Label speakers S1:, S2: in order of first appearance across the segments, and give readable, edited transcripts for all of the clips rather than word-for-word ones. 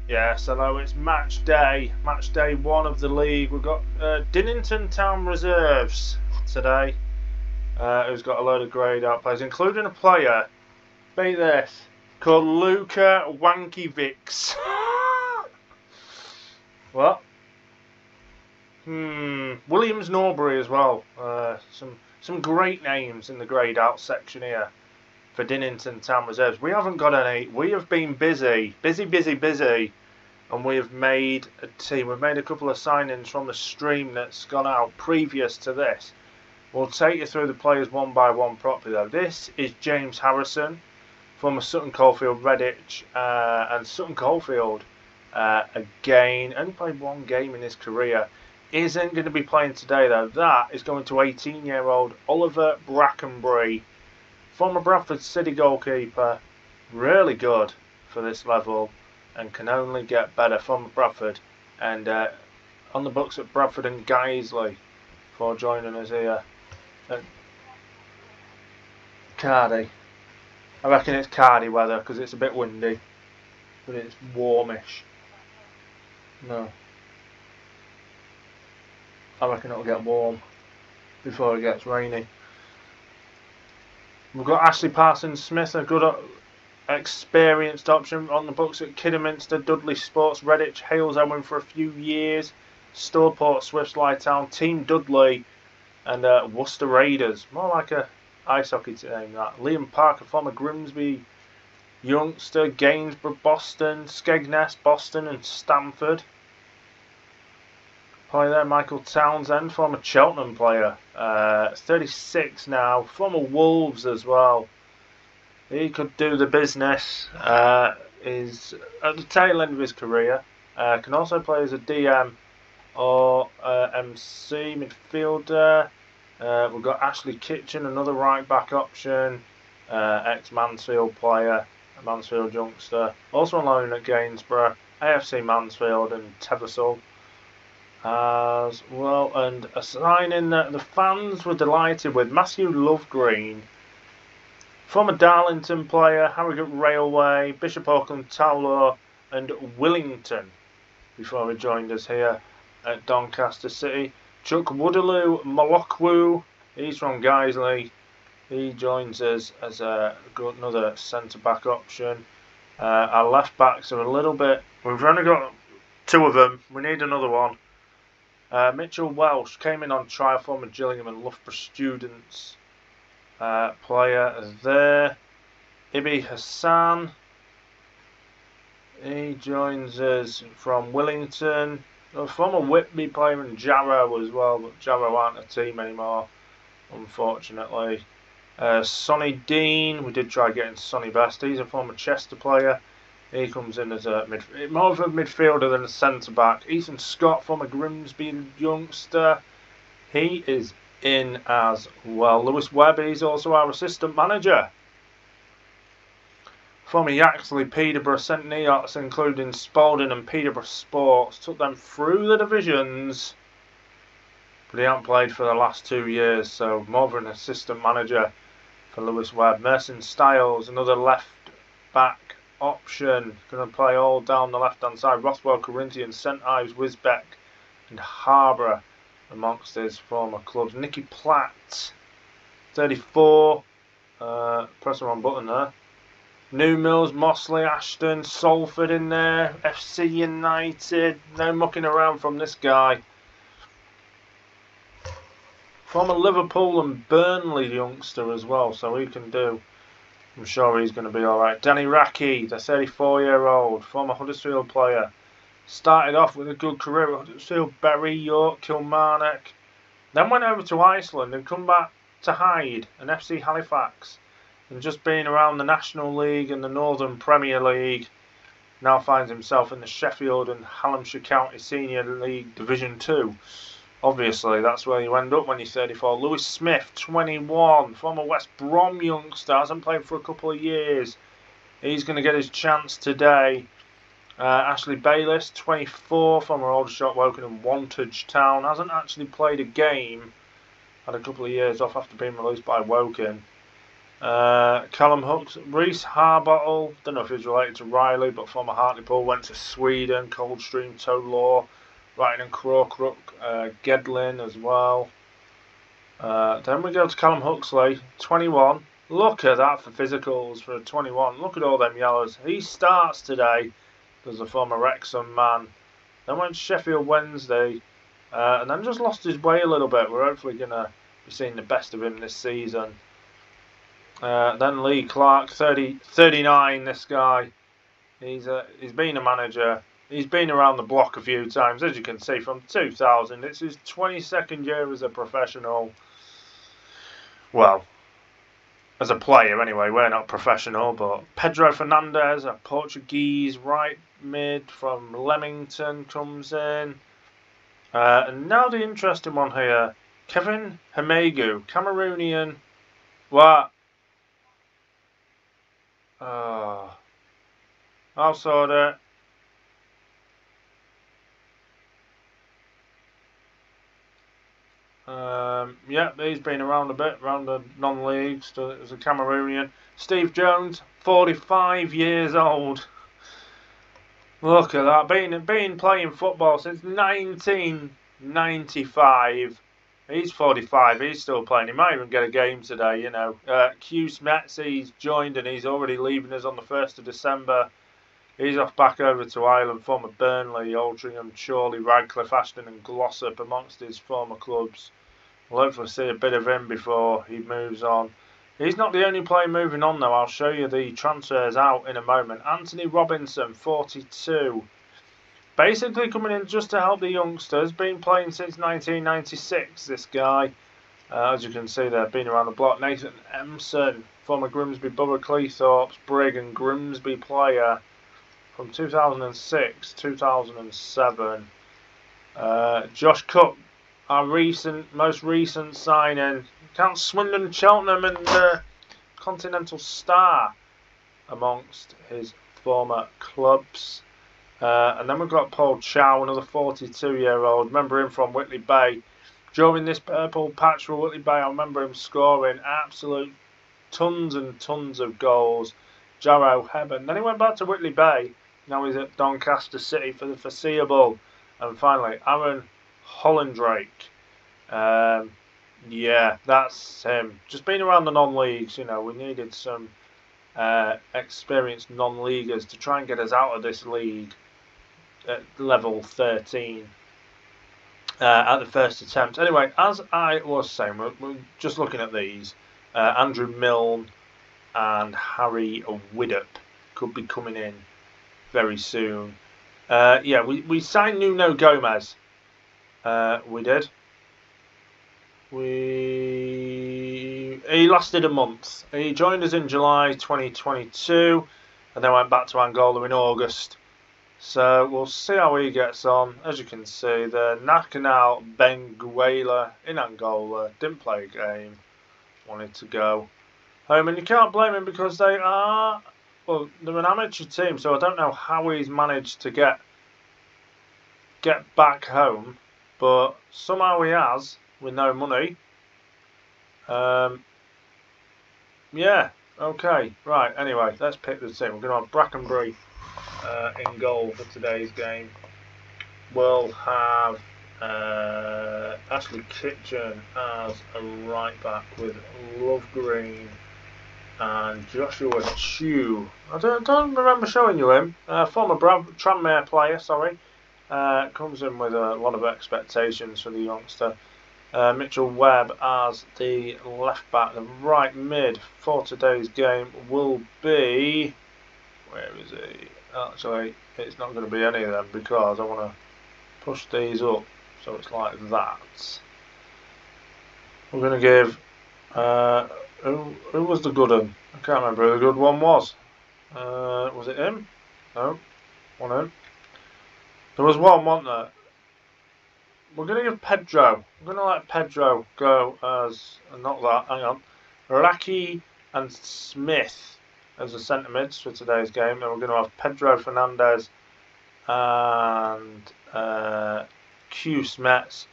S1: Yes, hello, it's match day one of the league. We've got Dinnington Town reserves today, who's got a load of greyed out players, including a player, beat this, called Luka Wankiewicz. What? Williams Norbury as well. Some great names in the greyed out section here for Dinnington Town reserves. We haven't got any. We have been busy, and we have made a team. We've made a couple of signings from the stream that's gone out previous to this. We'll take you through the players one by one properly though. This is James Harrison, former Sutton Coldfield Redditch, and Sutton Coldfield again, only played one game in his career. Isn't going to be playing today though. That is going to 18-year-old Oliver Brackenbury, former Bradford City goalkeeper, really good for this level and can only get better. Former Bradford and on the books at Bradford and Guiseley for joining us here at Cardy. I reckon it's Cardy weather because it's a bit windy, but it's warmish. No, I reckon it'll get warm before it gets rainy. We've got Ashley Parsons Smith, a good experienced option on the books at Kidderminster, Dudley Sports, Redditch, Hales Owen for a few years, Stourport, Swifts Town, Team Dudley, and Worcester Raiders. More like a ice hockey team that. Liam Parker, former Grimsby youngster, Gainsborough, Boston, Skegness, Boston, and Stamford. Player there, Michael Townsend, former Cheltenham player, 36 now, former Wolves as well. He could do the business. Is at the tail end of his career. Can also play as a DM or MC midfielder. We've got Ashley Kitchen, another right back option, ex-Mansfield player, a Mansfield youngster, also on loan at Gainsborough, AFC Mansfield and Teversall as well. And a signing that the fans were delighted with, Matthew Lovegreen, former Darlington player, Harrogate Railway, Bishop Auckland Tower and Willington before he joined us here at Doncaster City. Chuck Woodaloo Malokwu, he's from Guiseley. He joins us as another centre-back option. Our left-backs are a little bit... We've only got two of them. We need another one. Mitchell Welsh came in on trial, former Gillingham and Loughborough Students player there. Ibi Hassan, he joins us from Willington. A former Whitby player and Jarrow as well, but Jarrow aren't a team anymore, unfortunately. Sonny Dean, we did try getting Sonny Best. He's a former Chester player. He comes in as a more of a midfielder than a centre back. Ethan Scott, former Grimsby youngster, he is in as well. Lewis Webb, he's also our assistant manager. Former Yaxley, Peterborough, St Neots, including Spalding and Peterborough Sports, took them through the divisions, but he hasn't played for the last 2 years, so more of an assistant manager for Lewis Webb. Merson Styles, another left back option, going to play all down the left hand side. Rothwell, Corinthians, St Ives, Wisbeck and Harborough amongst his former clubs. Nicky Platt, 34, press the wrong button there. New Mills, Mossley, Ashton, Salford in there, FC United, no mucking around from this guy. Former Liverpool and Burnley youngster as well, so he can do. I'm sure he's going to be alright. Danny Raki, the 34-year-old, former Huddersfield player. Started off with a good career at Huddersfield, Bury, York, Kilmarnock. Then went over to Iceland and come back to Hyde and FC Halifax. And just being around the National League and the Northern Premier League, now finds himself in the Sheffield and Hallamshire County Senior League Division 2. Obviously, that's where you end up when you're 34. Lewis Smith, 21, former West Brom youngster, hasn't played for a couple of years. He's going to get his chance today. Ashley Bayliss, 24, former Aldershot, Woking and Wantage Town, hasn't actually played a game. Had a couple of years off after being released by Woking. Callum Hooks, Reece Harbottle, don't know if he's related to Riley, but former Hartlepool, went to Sweden, Coldstream, Tolaw, Wrighton and Crawcrook, Gedlin as well. Then we go to Callum Huxley, 21. Look at that for physicals for a 21. Look at all them yellows. He starts today as a former Wrexham man. Then went to Sheffield Wednesday, and then just lost his way a little bit. We're hopefully going to be seeing the best of him this season. Then Lee Clark, 39, this guy. He's been a manager. He's been around the block a few times, as you can see, from 2000. It's his 22nd year as a professional. Well, as a player anyway, we're not professional, but Pedro Fernandes, a Portuguese right mid from Leamington, comes in. And now the interesting one here, Kevin Hamegu, Cameroonian. What? I'll sort it. Yeah, he's been around a bit, around the non-leagues as a Cameroonian. Steve Jones, 45 years old. Look at that, been playing football since 1995. He's 45, he's still playing. He might even get a game today, you know. Q Smets, he's joined and he's already leaving us on the 1st of December. He's off back over to Ireland, former Burnley, Altrincham, Chorley, Radcliffe, Ashton and Glossop amongst his former clubs. We'll hopefully see a bit of him before he moves on. He's not the only player moving on though. I'll show you the transfers out in a moment. Anthony Robinson, 42. Basically coming in just to help the youngsters. Been playing since 1996, this guy. As you can see there, been around the block. Nathan Empson, former Grimsby Borough, Cleethorpes, Brig and Grimsby player from 2006, 2007. Josh Cook, our most recent signing. Counts Swindon, Cheltenham and Continental Star amongst his former clubs. And then we've got Paul Chow, another 42-year-old. Remember him from Whitley Bay. During this purple patch for Whitley Bay, I remember him scoring absolute tons and tons of goals. Jarrow Heaven. Then he went back to Whitley Bay. Now he's at Doncaster City for the foreseeable. And finally, Aaron Hollandrake. Yeah, that's him. Just been around the non-leagues, you know. We needed some experienced non-leaguers to try and get us out of this league at level 13 at the first attempt. Anyway, as I was saying, we're just looking at these. Andrew Milne and Harry Widdop could be coming in very soon. Yeah, we signed Nuno Gomez. We did. He lasted a month. He joined us in July 2022 and then went back to Angola in August. So we'll see how he gets on. As you can see, the Nacional Benguela in Angola didn't play a game, wanted to go home, and you can't blame him because they're an amateur team, so I don't know how he's managed to get back home, but somehow he has with no money. Yeah, okay, right, anyway, let's pick the team. We're going to have Brackenbury in goal for today's game. We'll have Ashley Kitchen as a right back with Love Green and Joshua Chew. I don't remember showing you him. Former Tranmere player, sorry. Comes in with a lot of expectations for the youngster. Mitchell Webb as the left back. The right mid for today's game will be... Where is he? Actually, it's not going to be any of them because I want to push these up so it's like that. We're going to give... who was the good one? I can't remember who the good one was. Was it him? No, one him. There was one, wasn't there? We're going to give Pedro. We're going to let Pedro go as... Not that, hang on. Raki and Smith as the centre mids for today's game. Then we're going to have Pedro Fernandes and Q Smets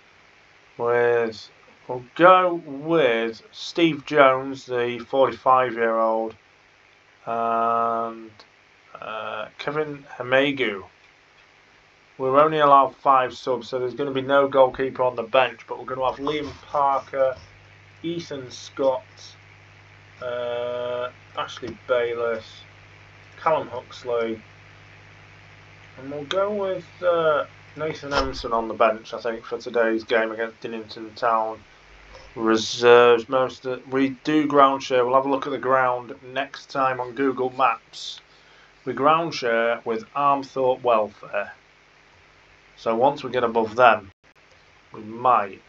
S1: with We'll go with Steve Jones, the 45-year-old, and Kevin Hamegu. We're only allowed 5 subs, so there's going to be no goalkeeper on the bench, but we're going to have Liam Parker, Ethan Scott, Ashley Bayliss, Callum Huxley, and we'll go with Nathan Emerson on the bench, I think, for today's game against Dinnington Town. Reserves most of we do ground share. We'll have a look at the ground next time on Google Maps. We ground share with Armthorpe Welfare. So once we get above them, we might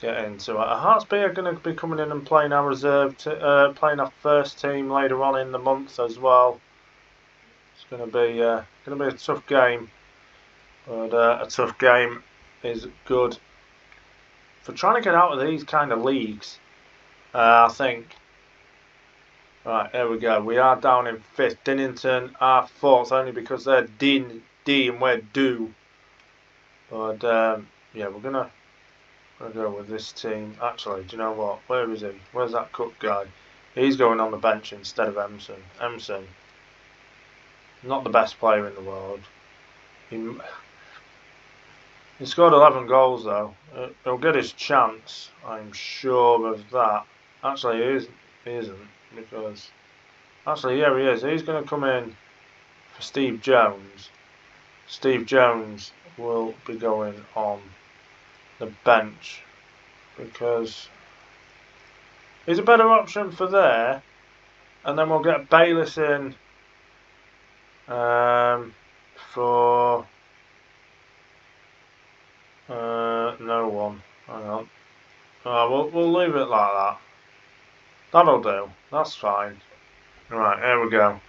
S1: get into it. Heartsby are going to be coming in and playing our playing our first team later on in the month as well. It's going to be a tough game, but a tough game is good for trying to get out of these kind of leagues. I think. Right, there we go. We are down in 5th. Dinnington are 4th only because they're D and we're Do. But yeah, we're gonna go with this team. Actually, do you know what? Where is he? Where's that Cook guy? He's going on the bench instead of Emerson. Emerson, not the best player in the world. He scored 11 goals though. He'll get his chance. I'm sure of that. Actually, he isn't because actually, yeah, he is. He's going to come in for Steve Jones. Steve Jones will be going on the bench because he's a better option for there, and then we'll get Bayliss in for no one. Hang on. We'll leave it like that. That'll do. That's fine. Right, here we go.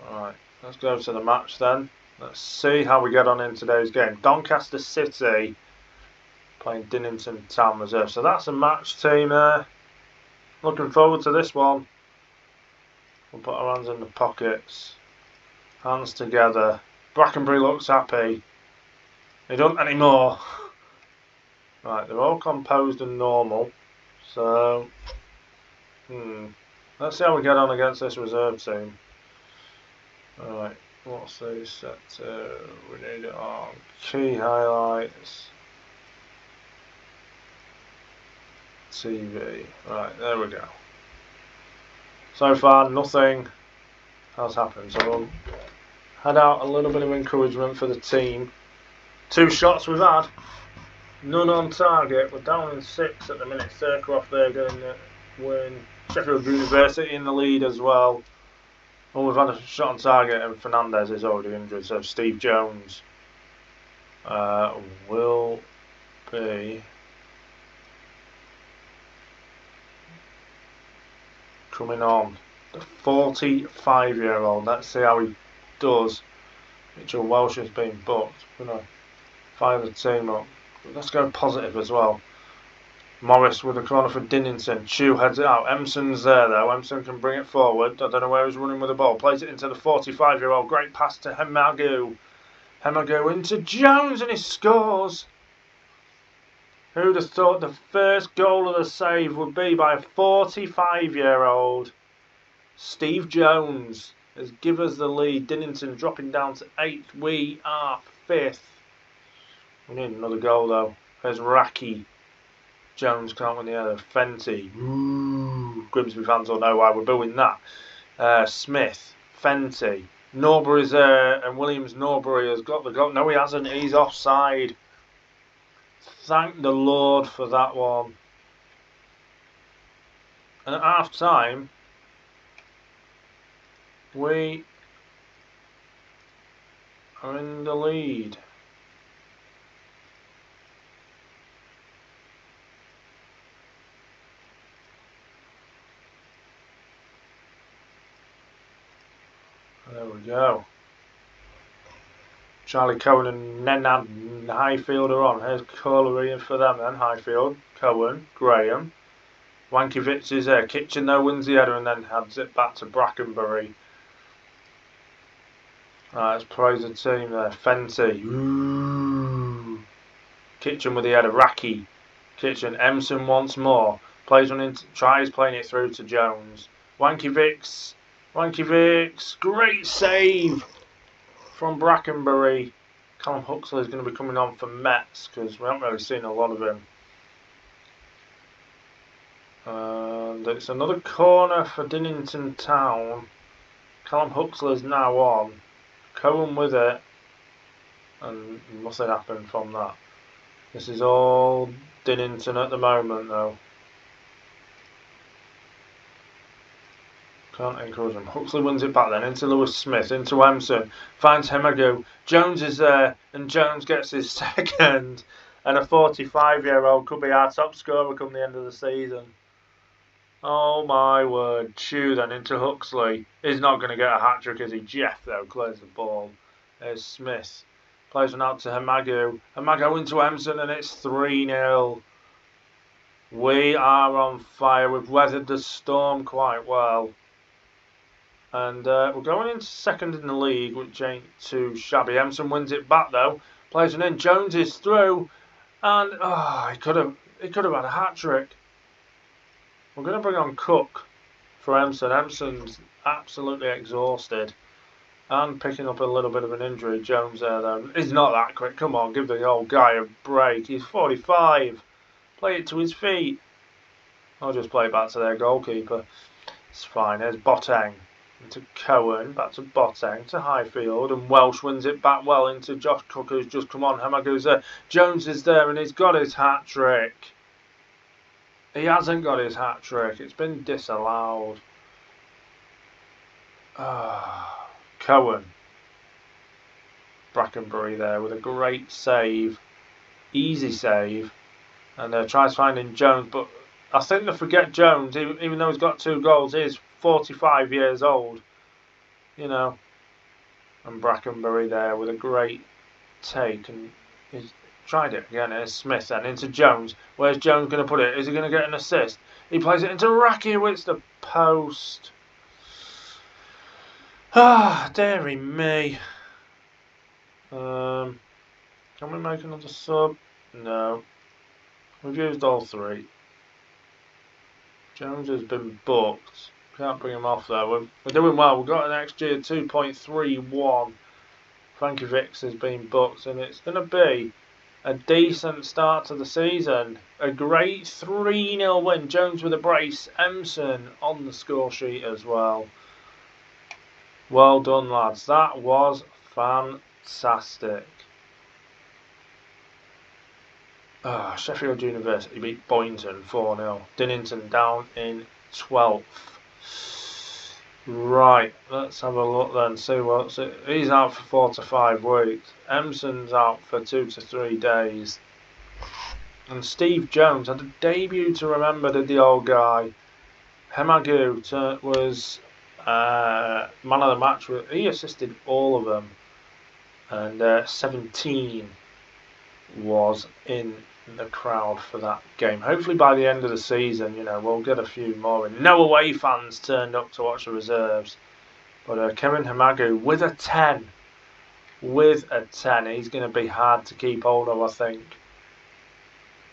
S1: Alright, let's go to the match then. Let's see how we get on in today's game. Doncaster City playing Dinnington Town Reserve. So that's a match team there. Looking forward to this one. We'll put our hands in the pockets. Hands together. Brackenbury looks happy. They don't anymore. Right, they're all composed and normal. So, let's see how we get on against this reserve team. Alright, what's these set to? We need it on key highlights. TV. Right, there we go. So far, nothing has happened. So we'll head out a little bit of encouragement for the team. 2 shots we've had, none on target. We're down in 6 at the minute. Circroft there going to win. Sheffield University in the lead as well. Oh, we've had a shot on target and Fernandez is already injured. So Steve Jones will be coming on. The 45-year-old. Let's see how he does. Mitchell Welsh has been booked. We're going to fire the team up. Let's go positive as well. Morris with a corner for Dinnington. Chew heads it out. Emerson's there though. Emerson can bring it forward. I don't know where he's running with the ball. Plays it into the 45-year-old. Great pass to Hemagu. Hemagu into Jones and he scores. Who'd have thought the first goal of the save would be by a 45-year-old? Steve Jones has given us the lead. Dinnington dropping down to 8th. We are 5th. We need another goal though. There's Raki. Jones can't win the other. Fenty. Ooh. Grimsby fans will know why we're booing that. Smith. Fenty. Norbury's there and Williams Norbury has got the goal. No, he hasn't. He's offside. Thank the Lord for that one. And at half time, we are in the lead. There we go. Charlie Cohen and Nenad Highfield are on. Here's Collery for them then. Highfield, Cohen, Graham. Wankiewicz is there. Kitchen though wins the header and then heads it back to Brackenbury. Right, let's praise the team there. Fenty. Ooh. Kitchen with the header. Raki. Kitchen. Emson once more. Plays one into, tries playing it through to Jones. Wankiewicz. Great save from Brackenbury. Callum Huxley is going to be coming on for Metz because we haven't really seen a lot of him. And it's another corner for Dinnington Town. Callum Huxley is now on. Cohen with it. And nothing happened from that. This is all Dinnington at the moment though. Can't encourage him. Huxley wins it back then into Lewis Smith, into Emson, finds Hemagu. Jones is there, and Jones gets his second. And a 45-year-old could be our top scorer come the end of the season. Oh my word. Chew then into Huxley. He's not going to get a hat-trick, is he? Jeff, though, clears the ball. There's Smith. Plays one out to Hemagu. Hemagu into Emson, and it's 3-0. We are on fire. We've weathered the storm quite well. And we're going into second in the league, which ain't too shabby. Emson wins it back though. Plays one in. Jones is through, and he could have had a hat trick. We're going to bring on Cook for Emson. Emson's absolutely exhausted and picking up a little bit of an injury. Jones there though. He's not that quick. Come on, give the old guy a break. He's 45. Play it to his feet. I'll just play it back to their goalkeeper. It's fine. There's Boateng. Into Cohen, back to Boateng, to Highfield, and Welsh wins it back well into Josh Cook, who's just come on. Hemagu's there, Jones is there, and he's got his hat-trick. He hasn't got his hat-trick, it's been disallowed. Cohen. Brackenbury there with a great save, easy save, and tries finding Jones, but I think they forget Jones, even though he's got 2 goals, he's 45 years old, you know. And Brackenbury there with a great take, and he's tried it again. Here's Smith then into Jones. Where's Jones going to put it? Is he going to get an assist? He plays it into Rakiewicz, the post. Dearie me. Can we make another sub? No. We've used all 3. Jones has been booked. Can't bring him off though. We're doing well. We've got an XG of 2.31. Frankiewicz has been booked, and it's going to be a decent start to the season. A great 3-0 win. Jones with a brace. Emson on the score sheet as well. Well done, lads. That was fantastic. Sheffield University beat Boynton 4-0. Dinnington down in 12th. Right, let's have a look then, see what's it. He's out for 4 to 5 weeks. Emson's out for 2 to 3 days. And Steve Jones had a debut to remember, did the old guy. Hemagu was man of the match. He assisted all of them. And 17 was in the crowd for that game. Hopefully by the end of the season, you know, we'll get a few more in. No away fans turned up to watch the reserves. But Kevin Hemagu with a 10. With a 10. He's going to be hard to keep hold of, I think.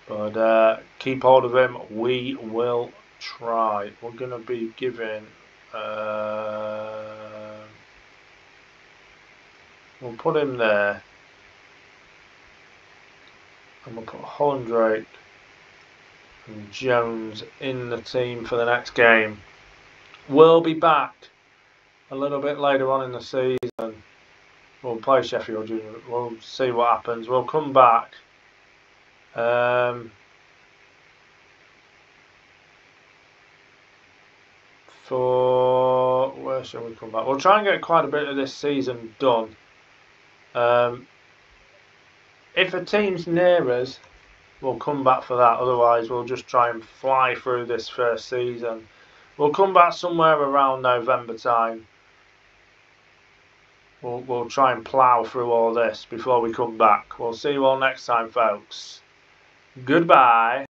S1: But keep hold of him. We will try. We're going to be giving... we'll put him there. And we'll put Hollandrake and Jones in the team for the next game. We'll be back a little bit later on in the season. We'll play Sheffield Junior. We'll see what happens. We'll come back. For where shall we come back? We'll try and get quite a bit of this season done. If a team's near us, we'll come back for that. Otherwise, we'll just try and fly through this first season. We'll come back somewhere around November time. We'll try and plough through all this before we come back. We'll see you all next time, folks. Goodbye.